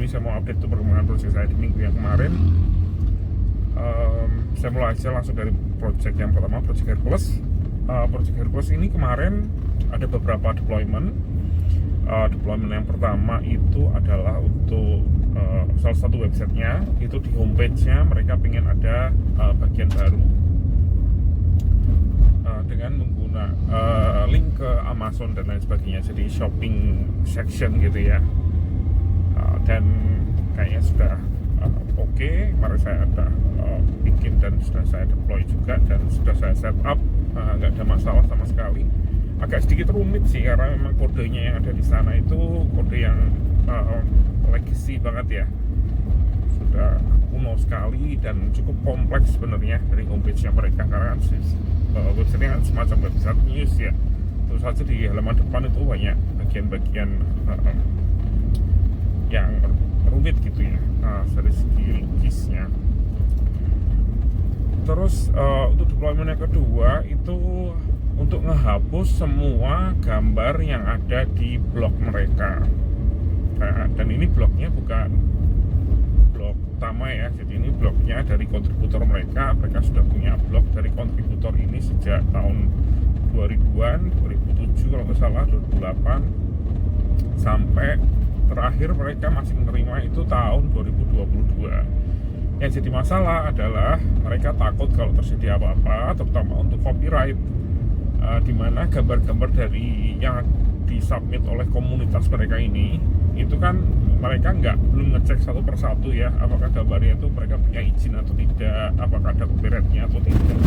saya mau update perkembangan project saya di minggu yang kemarin. Saya mulai aja langsung dari project yang pertama, project Hercules. Project Hercules ini kemarin ada beberapa deployment. Deployment yang pertama itu adalah untuk salah satu websitenya. Itu di homepage-nya mereka pengen ada bagian baru dengan menggunakan link ke Amazon dan lain sebagainya, jadi shopping section gitu ya. Dan kayaknya sudah oke. Kemarin saya ada bikin dan sudah saya deploy juga dan sudah saya set up, nggak ada masalah sama sekali. Agak sedikit rumit sih karena memang kodenya yang ada di sana itu kode yang legacy banget ya, sudah kuno sekali dan cukup kompleks sebenarnya dari homepage-nya mereka, karena kan website-nya kan semacam website news ya. Terus saja di halaman depan itu banyak bagian-bagian yang rumit gitu ya, dari segi logisnya. Terus untuk deployment yang kedua itu untuk ngehapus semua gambar yang ada di blog mereka. Dan ini blognya bukan blog utama ya, jadi ini blognya dari kontributor mereka. Mereka sudah punya blog dari kontributor ini sejak tahun 2000-an, 2007 kalau nggak salah, 2008 sampai terakhir mereka masih menerima itu tahun 2022. Yang jadi masalah adalah mereka takut kalau terjadi apa-apa, terutama untuk copyright, di mana gambar-gambar dari yang disubmit oleh komunitas mereka ini itu kan mereka belum ngecek satu persatu ya, apakah gambarnya itu mereka punya izin atau tidak, apakah ada copyrightnya atau tidak,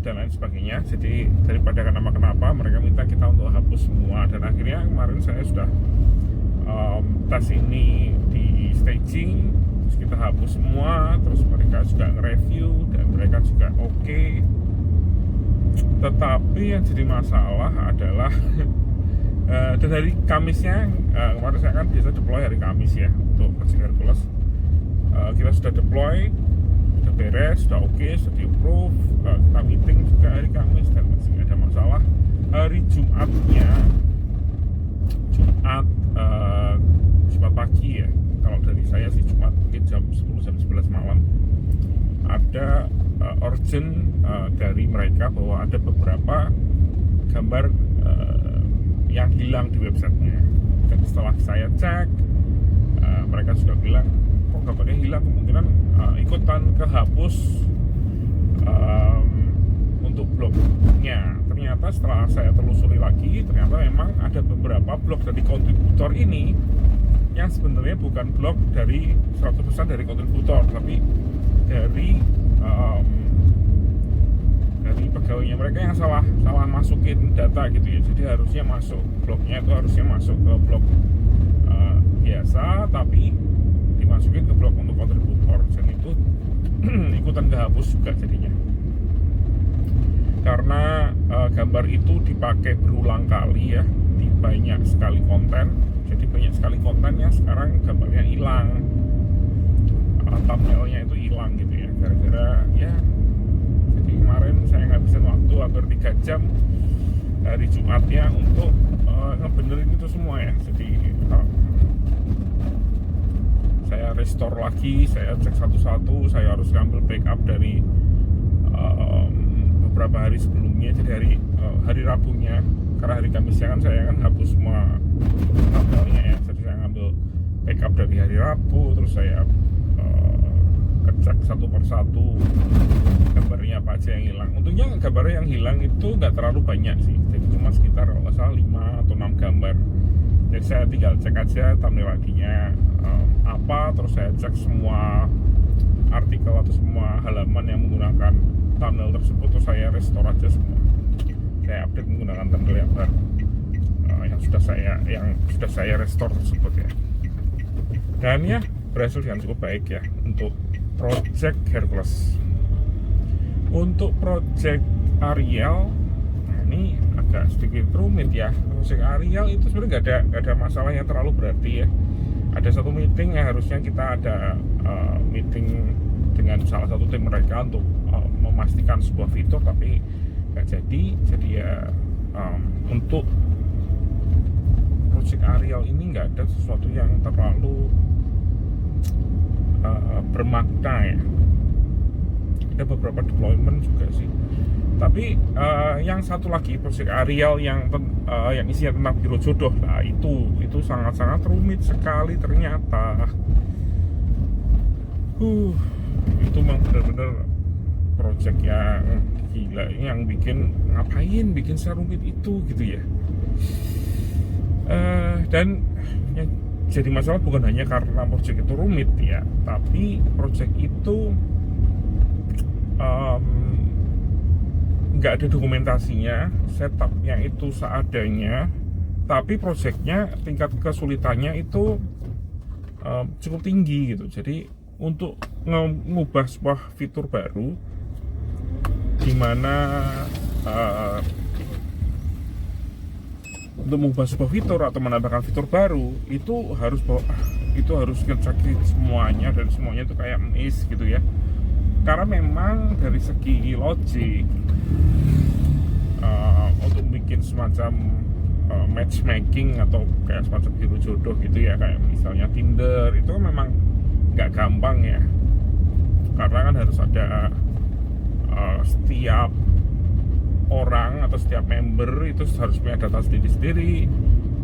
dan lain sebagainya. Jadi daripada kenapa mereka minta kita untuk hapus semua. Dan akhirnya kemarin saya sudah tes ini di staging, terus kita hapus semua, terus mereka juga nge-review dan mereka juga oke. Tetapi yang jadi masalah adalah dan hari Kamisnya, kemarin saya kan biasa deploy hari Kamis ya untuk Project Hercules. Kita sudah deploy, sudah beres, sudah oke, sudah di-approve, kita meeting juga hari Kamis dan masih ada masalah. Hari Jumatnya, Jumat pagi ya, kalau dari saya sih Jumat mungkin jam 10 jam 11 malam, ada urgent dari mereka bahwa ada beberapa gambar yang hilang di websitenya. Dan setelah saya cek, mereka juga bilang kok gambarnya hilang, kemungkinan ikutan kehapus untuk blognya. Ternyata setelah saya telusuri lagi, ternyata memang ada beberapa blog dari kontributor ini yang sebenarnya bukan blog dari 100% dari kontributor, tapi dari pegawainya mereka yang salah masukin data gitu ya. Jadi harusnya masuk blognya itu harusnya masuk ke blog biasa, tapi dimasukin ke blog untuk kontributor, dan itu ikutan kehapus juga jadinya. Karena gambar itu dipakai berulang kali ya di banyak sekali konten, jadi banyak sekali kontennya sekarang gambarnya hilang, thumbnailnya itu hilang gitu ya, gara-gara ya. Jadi kemarin saya ngabisin waktu hampir 3 jam hari Jumatnya untuk ngebenerin itu semua ya. Jadi saya restore lagi, saya cek satu-satu, saya harus ngambil backup dari beberapa hari sebelumnya. Jadi hari Rabunya, karena hari Kamisnya kan saya hapus semua thumbnailnya ya. Jadi saya ngambil backup dari hari Rabu, terus saya cek satu persatu gambarnya apa aja yang hilang. Untungnya gambarnya yang hilang itu nggak terlalu banyak sih, jadi cuma sekitar kalau nggak salah 5 atau 6 gambar. Jadi saya tinggal cek aja thumbnail laginya apa, terus saya cek semua artikel atau semua halaman yang menggunakan thumbnail tersebut, terus saya restore aja semua. Saya update menggunakan thumbnail yang baru yang sudah saya restore tersebut ya. Dan ya berhasil dengan cukup baik ya untuk Project Hercules. Untuk Project Ariel, nah ini agak sedikit rumit ya. Project Ariel itu sebenarnya nggak ada masalah yang terlalu berarti ya. Ada satu meeting yang harusnya kita ada meeting dengan salah satu tim mereka untuk memastikan sebuah fitur, tapi nggak jadi. Jadi ya untuk Project Ariel ini nggak ada sesuatu yang terlalu bermakna ya. Ada beberapa deployment juga sih. Tapi yang satu lagi proyek aerial yang isinya tentang biro jodoh, nah itu sangat-sangat rumit sekali ternyata. Itu memang benar-benar proyek yang gila, yang ngapain bikin serumit itu gitu ya. Dan yang jadi masalah bukan hanya karena proyek itu rumit ya, tapi proyek itu nggak ada dokumentasinya, setupnya itu seadanya, tapi proyeknya tingkat kesulitannya itu cukup tinggi gitu. Jadi untuk mengubah sebuah fitur baru, dimana untuk mengubah sebuah fitur atau menambahkan fitur baru itu harus ngecek semuanya, dan semuanya itu kayak miss gitu ya. Karena memang dari segi logik untuk bikin semacam matchmaking atau kayak semacam biro jodoh gitu ya, kayak misalnya Tinder, itu memang nggak gampang ya. Karena kan harus ada setiap orang atau setiap member itu harus punya data sendiri-sendiri,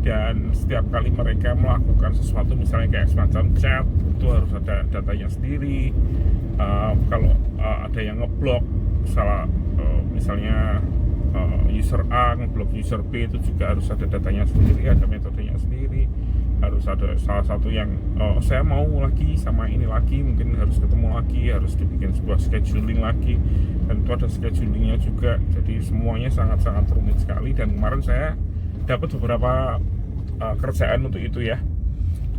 dan setiap kali mereka melakukan sesuatu misalnya kayak semacam chat, itu harus ada datanya sendiri. Kalau ada yang ngeblok misalnya user A ngeblok user B, itu juga harus ada datanya sendiri, ada metodenya sendiri. Harus ada salah satu yang saya mau lagi sama ini lagi, mungkin harus ketemu lagi, harus dibikin sebuah scheduling lagi, dan itu ada schedulingnya juga. Jadi semuanya sangat-sangat rumit sekali, dan kemarin saya dapat beberapa kerjaan untuk itu ya,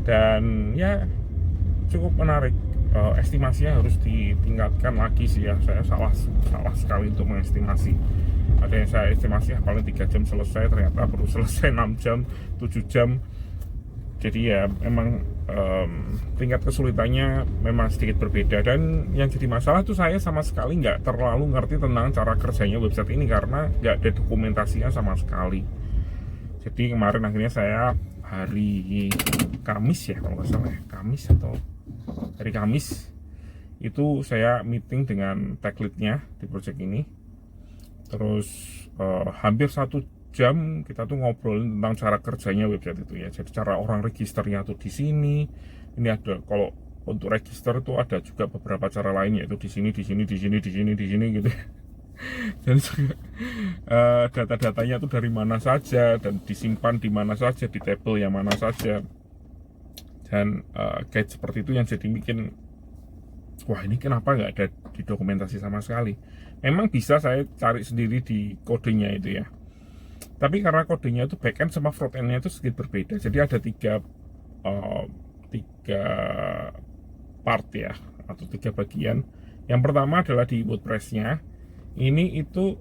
dan ya cukup menarik. Estimasinya harus ditingkatkan lagi sih ya. Saya salah sekali untuk mengestimasi. Ada yang saya estimasi paling 3 jam selesai, ternyata perlu selesai 6 jam, 7 jam. Jadi ya memang tingkat kesulitannya memang sedikit berbeda. Dan yang jadi masalah tuh saya sama sekali nggak terlalu ngerti tentang cara kerjanya website ini, karena nggak ada dokumentasinya sama sekali. Jadi kemarin akhirnya saya hari Kamis ya, kalau nggak salah ya, Kamis atau hari Kamis itu saya meeting dengan tech lead-nya di project ini. Terus hampir 1 jam kita tuh ngobrolin tentang cara kerjanya website itu ya. Jadi cara orang registernya tuh di sini. Ini ada, kalau untuk register tuh ada juga beberapa cara lain, yaitu di sini gitu. Dan data-datanya tuh dari mana saja dan disimpan di mana saja, di table yang mana saja. Dan guide seperti itu yang jadi bikin, wah ini kenapa nggak ada di dokumentasi sama sekali. Memang bisa saya cari sendiri di kodenya itu ya, tapi karena kodenya itu backend sama frontendnya itu sedikit berbeda. Jadi ada tiga part ya, atau 3 bagian. Yang pertama adalah di WordPress-nya. Ini itu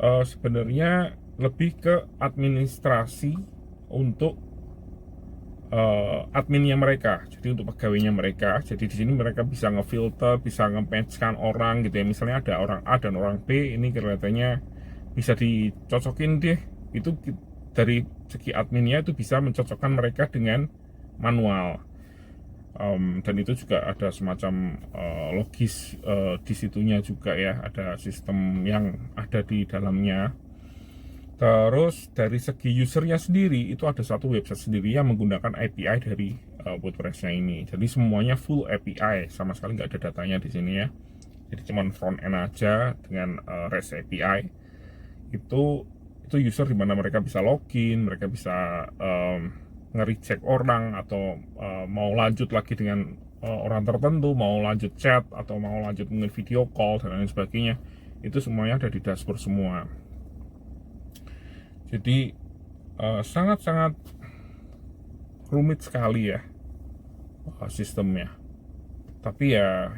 sebenarnya lebih ke administrasi untuk adminnya mereka, jadi untuk pegawainya mereka. Jadi di sini mereka bisa ngefilter, bisa nge-matchkan orang gitu ya. Misalnya ada orang A dan orang B, ini kelihatannya bisa dicocokin deh. Itu dari segi adminnya itu bisa mencocokkan mereka dengan manual. Dan itu juga ada semacam logis di situnya juga ya, ada sistem yang ada di dalamnya. Terus dari segi usernya sendiri, itu ada satu website sendiri yang menggunakan API dari WordPress-nya ini. Jadi semuanya full API, sama sekali nggak ada datanya di sini ya. Jadi cuman front end aja dengan REST API. Itu user dimana mereka bisa login, mereka bisa nge-recheck orang, atau mau lanjut lagi dengan orang tertentu, mau lanjut chat, atau mau lanjut mungkin video call dan lain sebagainya. Itu semuanya ada di dashboard semua. Jadi sangat-sangat rumit sekali ya sistemnya. Tapi ya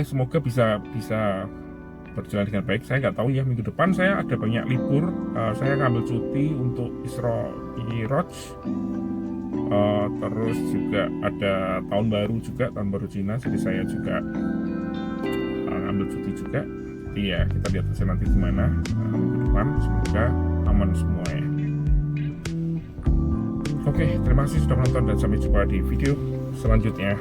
semoga bisa berjalan dengan baik. Saya nggak tahu ya, minggu depan saya ada banyak libur. Saya ngambil cuti untuk Isra Miraj. Terus juga ada tahun baru Cina. Jadi saya juga ngambil cuti juga. Iya, kita lihat hasil nanti gimana minggu depan. Semoga aman semua ya. Oke, terima kasih sudah menonton dan sampai jumpa di video selanjutnya.